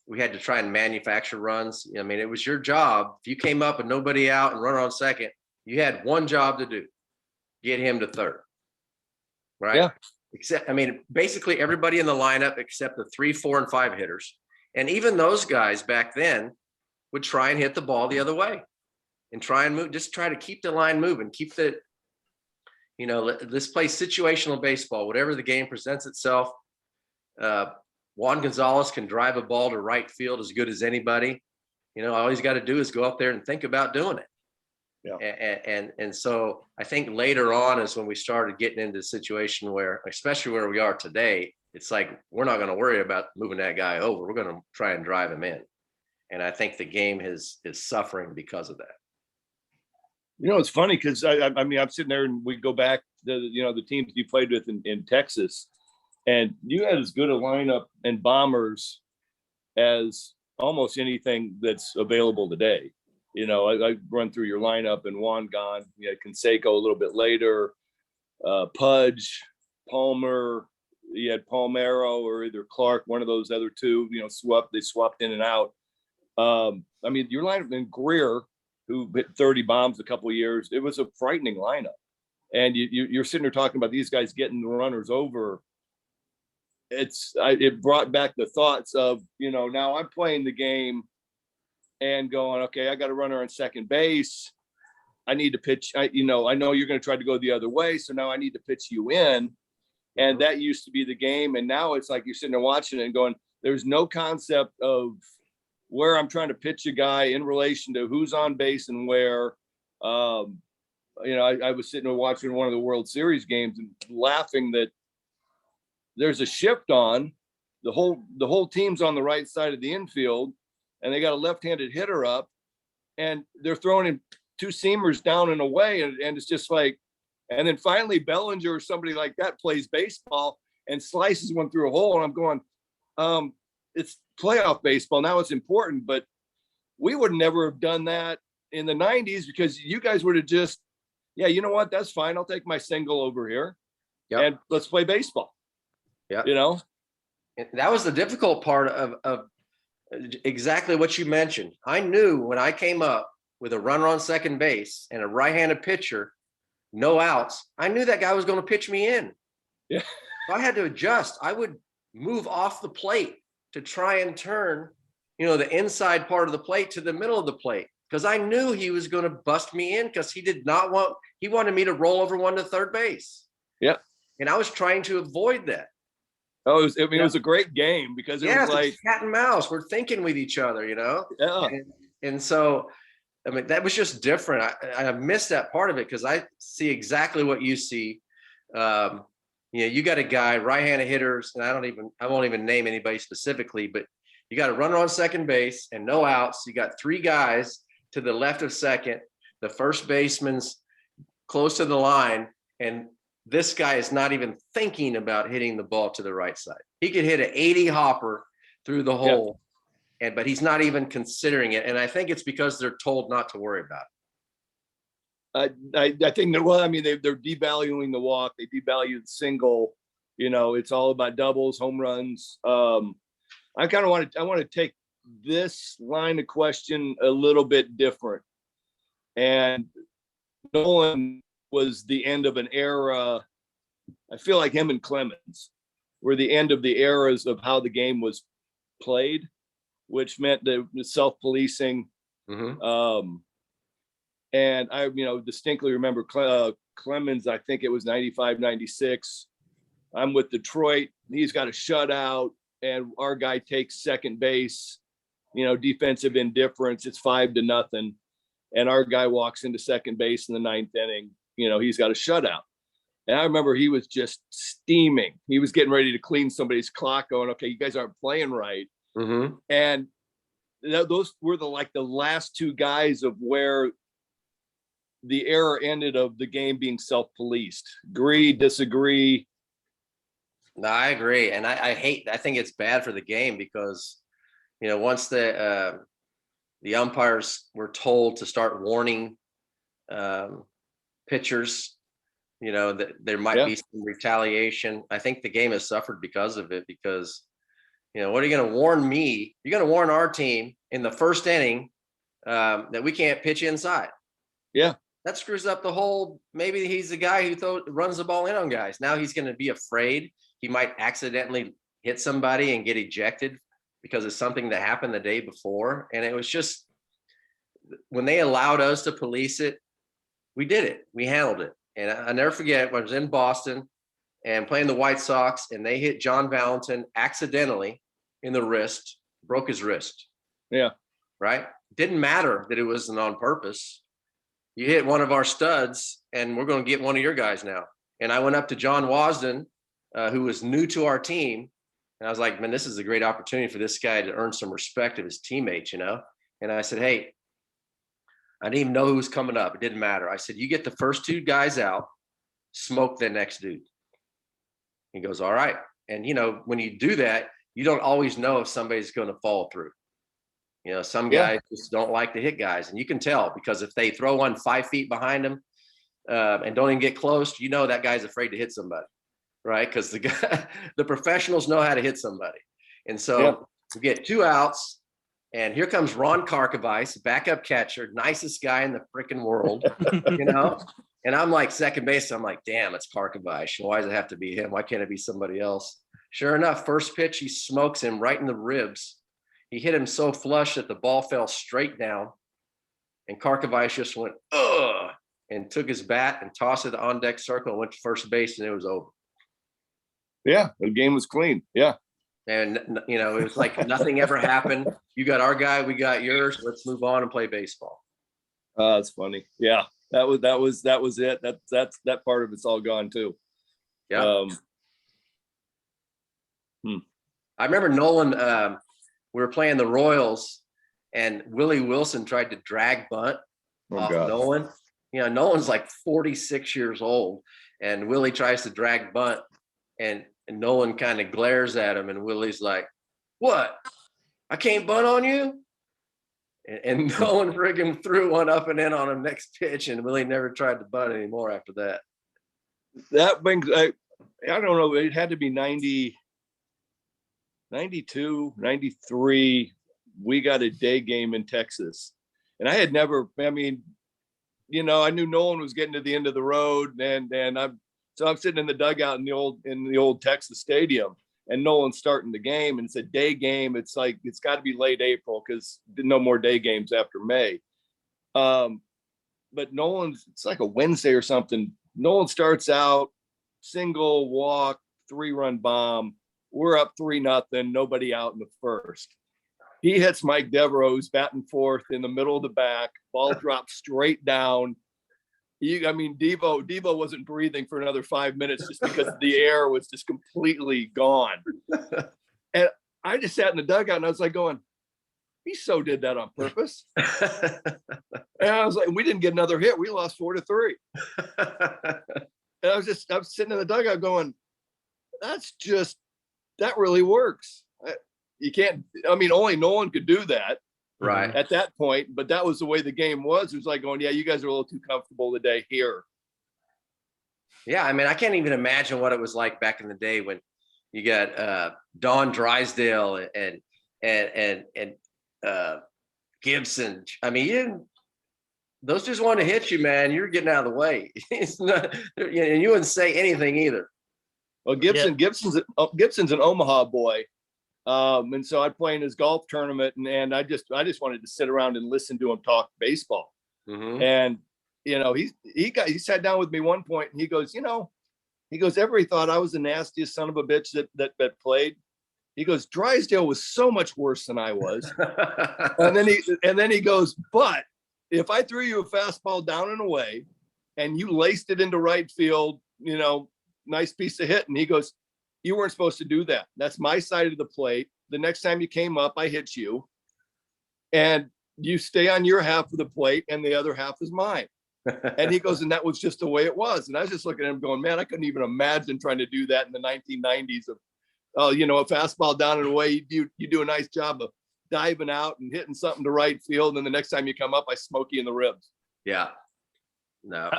we had to try and manufacture runs. I mean, it was your job. If you came up and nobody out and runner on second, you had one job to do, get him to third. Right. Yeah. Basically everybody in the lineup except the 3, 4, and 5 hitters. And even those guys back then would try and hit the ball the other way and try and move, just try to keep the line moving, keep the, let's play situational baseball, whatever the game presents itself. Juan Gonzalez can drive a ball to right field as good as anybody. All he's got to do is go up there and think about doing it. Yeah. And so I think later on is when we started getting into a situation where, especially where we are today, it's like, we're not going to worry about moving that guy over. We're going to try and drive him in. And I think the game is suffering because of that. It's funny because I'm sitting there and we go back to, the teams you played with in Texas, and you had as good a lineup and bombers as almost anything that's available today. I run through your lineup and Juan gone, Conseco a little bit later, Pudge, Palmer, you had Palmero or either Clark, one of those other two, they swapped in and out. Your lineup and Greer, who hit 30 bombs a couple of years, it was a frightening lineup. And you're sitting there talking about these guys getting the runners over. It brought back the thoughts of, now I'm playing the game and going, okay, I got a runner on second base. I need to pitch. I know you're going to try to go the other way. So now I need to pitch you in. And that used to be the game. And now it's like you're sitting there watching it and going, there's no concept of where I'm trying to pitch a guy in relation to who's on base and where. I was sitting there watching one of the World Series games and laughing that there's a shift on. The whole team's on the right side of the infield, and they got a left-handed hitter up, and they're throwing in two seamers down and away, and it's just like, and then finally Bellinger or somebody like that plays baseball and slices one through a hole, and I'm going, it's playoff baseball now. It's important, but we would never have done that in the 90s because you guys would have just, yeah, you know what? That's fine. I'll take my single over here, and let's play baseball. Yeah, that was the difficult part of exactly what you mentioned. I knew when I came up with a runner on second base and a right-handed pitcher, no outs, I knew that guy was going to pitch me in. Yeah. So I had to adjust. I would move off the plate to try and turn, the inside part of the plate to the middle of the plate, because I knew he was going to bust me in because he wanted me to roll over one to third base. Yeah. And I was trying to avoid that. Oh, it was a great game because it was like cat and mouse. We're thinking with each other, Yeah. And so, that was just different. I missed that part of it because I see exactly what you see. You got a guy, right-handed hitters, and I won't even name anybody specifically, but you got a runner on second base and no outs. You got three guys to the left of second. The first baseman's close to the line, and this guy is not even thinking about hitting the ball to the right side. He could hit an 80 hopper through the hole, but he's not even considering it. And I think it's because they're told not to worry about it. I think that, they're devaluing the walk. They devalue the single. It's all about doubles, home runs. I want to take this line of question a little bit different. And Nolan was the end of an era. I feel like him and Clemens were the end of the eras of how the game was played, which meant the self-policing. Mm-hmm. And I, distinctly remember Clemens, I think it was 95, 96. I'm with Detroit. He's got a shutout, and our guy takes second base, defensive indifference. It's 5-0. And our guy walks into second base in the ninth inning. He's got a shutout. And I remember he was just steaming. He was getting ready to clean somebody's clock, going, okay, you guys aren't playing right. Mm-hmm. And those were the last two guys of where the era ended of the game being self-policed. Agree, disagree? No, I agree. And I think it's bad for the game because, once the umpires were told to start warning pitchers, that there might be some retaliation. I think the game has suffered because of it, because, what are you going to warn me? You're going to warn our team in the first inning that we can't pitch inside. Yeah. That screws up the whole, maybe he's the guy who runs the ball in on guys. Now he's going to be afraid. He might accidentally hit somebody and get ejected because of something that happened the day before. And it was just, when they allowed us to police it, we did it. We handled it. And I never forget when I was in Boston and playing the White Sox, and they hit John Valentin accidentally in the wrist, broke his wrist. Yeah. Right? Didn't matter that it wasn't on purpose. You hit one of our studs, and we're going to get one of your guys now. And I went up to John Wasden, who was new to our team. And I was like, man, this is a great opportunity for this guy to earn some respect of his teammates, And I said, hey, I didn't even know who was coming up. It didn't matter. I said, you get the first two guys out, smoke the next dude. He goes, all right. And, when you do that, you don't always know if somebody's going to fall through. Some guys just don't like to hit guys. And you can tell, because if they throw one 5 feet behind them and don't even get close, that guy's afraid to hit somebody. Right? Because the professionals know how to hit somebody. And so we get 2 outs. And here comes Ron Karkovice, backup catcher, nicest guy in the freaking world, And I'm like second base. I'm like, damn, it's Karkovice. Why does it have to be him? Why can't it be somebody else? Sure enough, first pitch, he smokes him right in the ribs. he hit him so flush that the ball fell straight down, and Karkovice just went, ugh, and took his bat and tossed it on deck circle and went to first base, and it was over. Yeah, the game was clean. Yeah. And, you know, it was like nothing ever happened. You got our guy, we got yours. Let's move on and play baseball. That's funny. Yeah, that was it. That part of it's all gone too. Yeah. I remember Nolan, we were playing the Royals, and Willie Wilson tried to drag bunt off God. Nolan. You know, Nolan's like 46 years old, and Willie tries to drag bunt, and Nolan kind of glares at him, and Willie's like, "What? I can't bunt on you?" And Nolan friggin' threw one up and in on him next pitch, and Willie never tried to bunt anymore after that. That brings, I don't know, it had to be 92, 93. We got a day game in Texas. And I had never, I mean, you know, I knew Nolan was getting to the end of the road, and I'm sitting in the dugout in the old Texas stadium, and Nolan's starting the game, and it's a day game. It's like, it's got to be late April because no more day games after May. But Nolan's, it's like a Wednesday or something. Nolan starts out, single, walk, 3-run bomb. We're up 3-0, nobody out in the first. He hits Mike Devereaux, who's batting fourth in the middle of the back. Ball drops straight down. Devo wasn't breathing for another 5 minutes just because the air was just completely gone. And I just sat in the dugout and I was like going, he so did that on purpose. And I was like, we didn't get another hit. We lost 4-3. And I was sitting in the dugout going, that really works. You can't, only Nolan could do that. Right. At that point, but that was the way the game was. It was like going, yeah, you guys are a little too comfortable today here. Yeah, I mean, I can't even imagine what it was like back in the day when you got Don Drysdale and Gibson. I mean, those just want to hit you, man. You're getting out of the way. It's not, and you wouldn't say anything either. Well, Gibson's an Omaha boy. And so I'd play in his golf tournament, and I just wanted to sit around and listen to him talk baseball. Mm-hmm. And, you know, he sat down with me one point and he goes, everybody thought I was the nastiest son of a bitch that played. He goes, Drysdale was so much worse than I was. and then he goes, but if I threw you a fastball down and away and you laced it into right field, nice piece of hit. And he goes, you weren't supposed to do that. That's my side of the plate. The next time you came up, I hit you. And you stay on your half of the plate and the other half is mine. And he goes, and that was just the way it was. And I was just looking at him going, man, I couldn't even imagine trying to do that in the 1990s of, a fastball down and away. You do a nice job of diving out and hitting something to right field. And the next time you come up, I smoke you in the ribs. Yeah. No.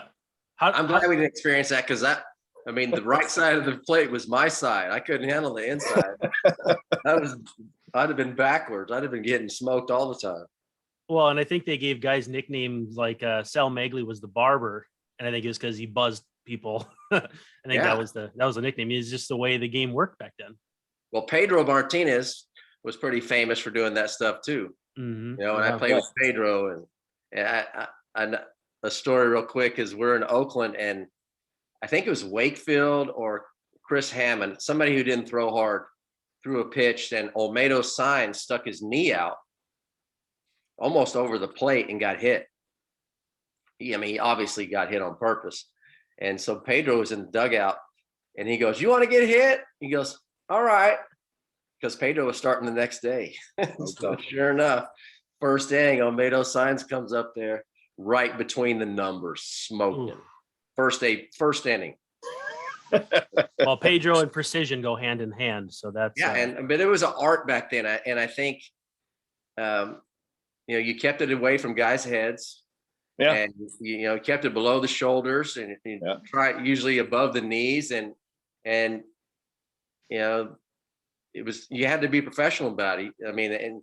I'm glad we didn't experience that, because the right side of the plate was my side. I couldn't handle the inside. I'd have been backwards. I'd have been getting smoked all the time. Well, and I think they gave guys nicknames like Sal Magley was the barber, and I think it was because he buzzed people. I think that was the nickname. It's just the way the game worked back then. Well, Pedro Martinez was pretty famous for doing that stuff too. Mm-hmm. And I played with Pedro, and a story real quick is we're in Oakland, and I think it was Wakefield or Chris Hammond, somebody who didn't throw hard, threw a pitch, and Olmedo Saenz stuck his knee out almost over the plate and got hit. He obviously got hit on purpose. And so Pedro was in the dugout, and he goes, you want to get hit? He goes, all right. Because Pedro was starting the next day. So sure enough, first inning, Olmedo Saenz comes up there right between the numbers, smoked him. First inning. Well, Pedro and precision go hand in hand, so that's but it was an art back then, and I think you kept it away from guys' heads, and you kept it below the shoulders, and you tried usually above the knees, and it was, you had to be professional about it. And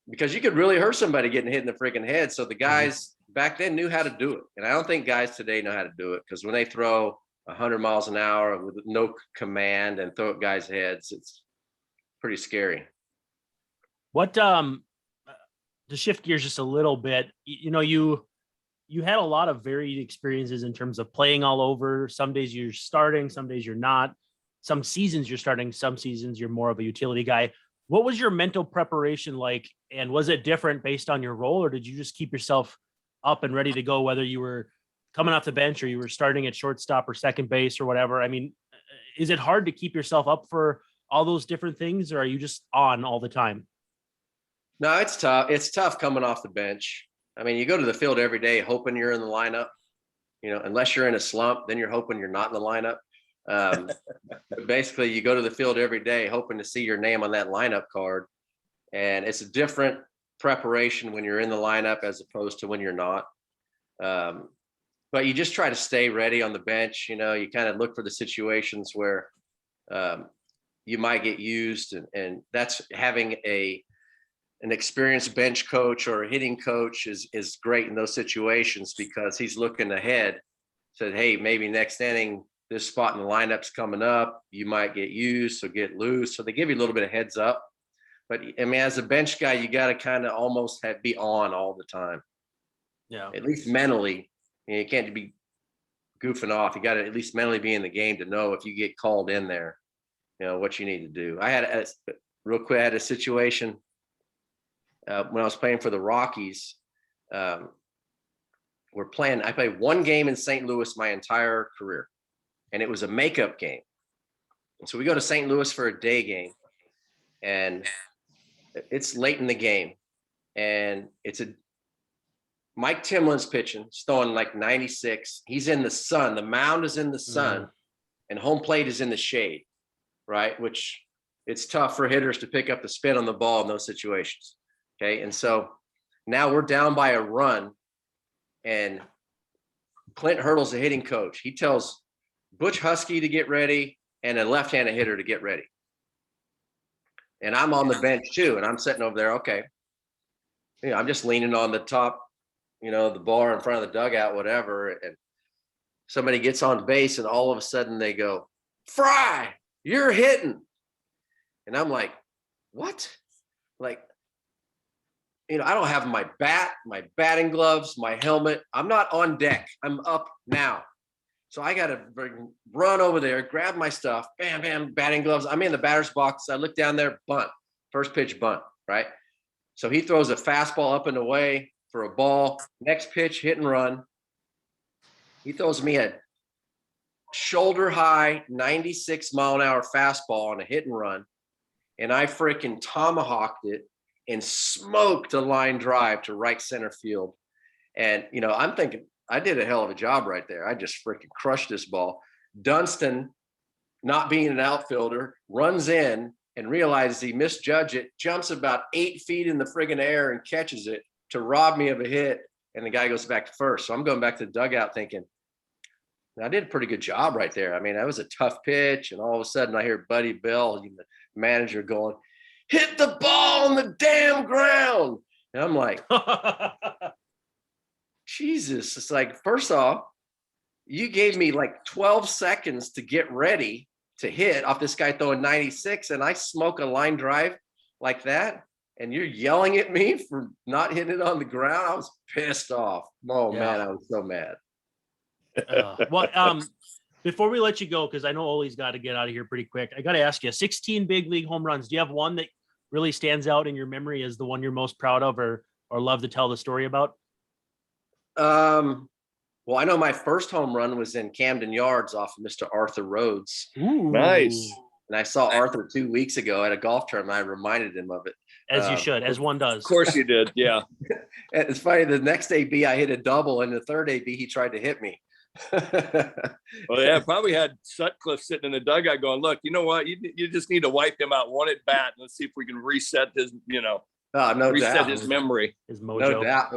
because you could really hurt somebody getting hit in the freaking head, so the guys back then knew how to do it. And I don't think guys today know how to do it, because when they throw 100 miles an hour with no command and throw at guys' heads, it's pretty scary. What to shift gears just a little bit, you had a lot of varied experiences in terms of playing all over. Some days you're starting, some days you're not. Some seasons you're starting, some seasons you're more of a utility guy. What was your mental preparation like? And was it different based on your role, or did you just keep yourself up and ready to go, whether you were coming off the bench or you were starting at shortstop or second base or whatever? I mean, is it hard to keep yourself up for all those different things, or are you just on all the time? No, it's tough. It's tough coming off the bench. I mean, you go to the field every day hoping you're in the lineup, unless you're in a slump, then you're hoping you're not in the lineup. But basically, you go to the field every day hoping to see your name on that lineup card. And it's a different preparation when you're in the lineup as opposed to when you're not. But you just try to stay ready on the bench. You kind of look for the situations where you might get used. And that's having an experienced bench coach or a hitting coach is great in those situations, because he's looking ahead, said, hey, maybe next inning, this spot in the lineup's coming up, you might get used, so get loose. So they give you a little bit of heads up. But I mean, as a bench guy, you got to kind of almost be on all the time. Yeah. At least mentally. You can't be goofing off. You got to at least mentally be in the game to know if you get called in there, what you need to do. I had a situation when I was playing for the Rockies. I played one game in St. Louis my entire career, and it was a makeup game. And so we go to St. Louis for a day game, and it's late in the game, and it's Mike Timlin's pitching, he's throwing like 96. He's in the sun. The mound is in the sun, and home plate is in the shade, right? Which it's tough for hitters to pick up the spin on the ball in those situations. Okay. And so now we're down by a run, and Clint Hurdle's the hitting coach. He tells Butch Husky to get ready and a left-handed hitter to get ready. And I'm on the bench too. And I'm sitting over there. Okay. I'm just leaning on the top, the bar in front of the dugout, whatever. And somebody gets on base, and all of a sudden they go, Fry, you're hitting. And I'm like, what? Like, I don't have my bat, my batting gloves, my helmet. I'm not on deck. I'm up now. So I got to run over there, grab my stuff, bam, bam, batting gloves. I'm in the batter's box. I look down there, bunt, first pitch bunt, right? So he throws a fastball up and away for a ball. Next pitch, hit and run. He throws me a shoulder high 96 mile an hour fastball on a hit and run. And I freaking tomahawked it and smoked a line drive to right center field. And, I'm thinking I did a hell of a job right there. I just freaking crushed this ball. Dunston, not being an outfielder, runs in and realizes he misjudged it, jumps about 8 feet in the friggin' air and catches it to rob me of a hit. And the guy goes back to first. So I'm going back to the dugout thinking, I did a pretty good job right there. I mean, that was a tough pitch. And all of a sudden I hear Buddy Bell, the manager, going, hit the ball on the damn ground. And I'm like, Jesus. It's like, first off, you gave me like 12 seconds to get ready to hit off this guy throwing 96, and I smoke a line drive like that, and you're yelling at me for not hitting it on the ground. I was pissed off. Oh, yeah. Man, I was so mad. Before we let you go, because I know Ole's got to get out of here pretty quick, I got to ask you, 16 big league home runs. Do you have one that really stands out in your memory as the one you're most proud of, or love to tell the story about? Well, I know my first home run was in Camden Yards off of Mr. Arthur Rhodes. Ooh. Nice. And I saw Arthur 2 weeks ago at a golf tournament. I reminded him of it. As you should, as one does. Of course you did. Yeah. It's funny. The next AB, I hit a double, and the third AB, he tried to hit me. Well, yeah, probably had Sutcliffe sitting in the dugout going, look, you know what? You just need to wipe him out one at bat. Let's see if we can reset his, no reset doubt. his memory. His mojo. No doubt.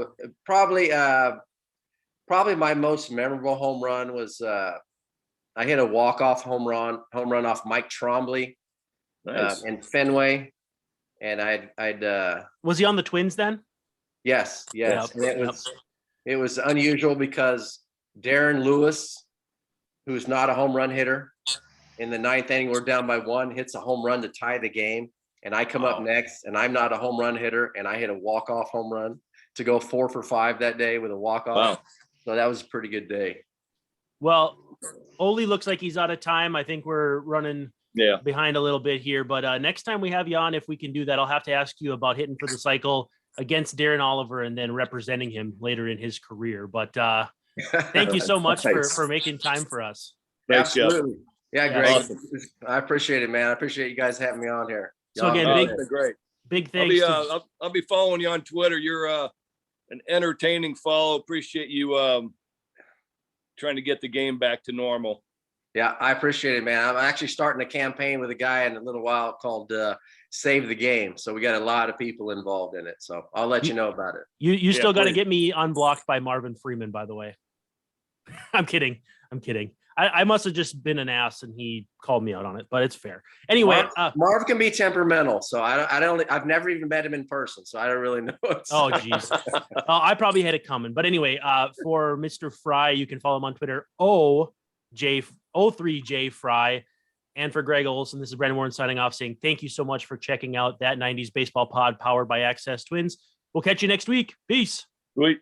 Probably my most memorable home run was I hit a walk-off home run off Mike Trombley. Nice. In Fenway. And was he on the Twins then? Yes. Yep. And it was unusual because Darren Lewis, who's not a home run hitter, in the ninth inning, we're down by 1, hits a home run to tie the game. and I come up Wow. next, and I'm not a home run hitter, and I hit a walk-off home run to go 4 for 5 that day with a walk-off. Wow. So that was a pretty good day. Well, Oli looks like he's out of time. I think we're running Yeah. behind a little bit here, but next time we have you on, if we can do that, I'll have to ask you about hitting for the cycle against Darren Oliver and then representing him later in his career. But thank you so much Nice. for making time for us. Thanks, Jeff. Absolutely. Yeah, Yeah. Greg. Awesome. I appreciate it, man. I appreciate you guys having me on here. So Y'all again, have a big- good day. Great. Big I'll thanks. be, to- I'll be following you on Twitter. You're an entertaining follow. Appreciate you trying to get the game back to normal. Yeah, I appreciate it, man. I'm actually starting a campaign with a guy in a little while called Save the Game. So we got a lot of people involved in it. So I'll let you know about it. you still got to please. get me unblocked by Marvin Freeman, by the way. I'm kidding. I must have just been an ass and he called me out on it, but it's fair. Anyway, Marv can be temperamental, so I've never even met him in person, so I don't really know. oh geez, I probably had it coming. But anyway, for Mr. Fry, you can follow him on Twitter, O3J Fry. And for Greg Olson, this is Brandon Warren signing off, saying thank you so much for checking out that 90s baseball pod powered by Access Twins. We'll catch you next week. Peace. Sweet.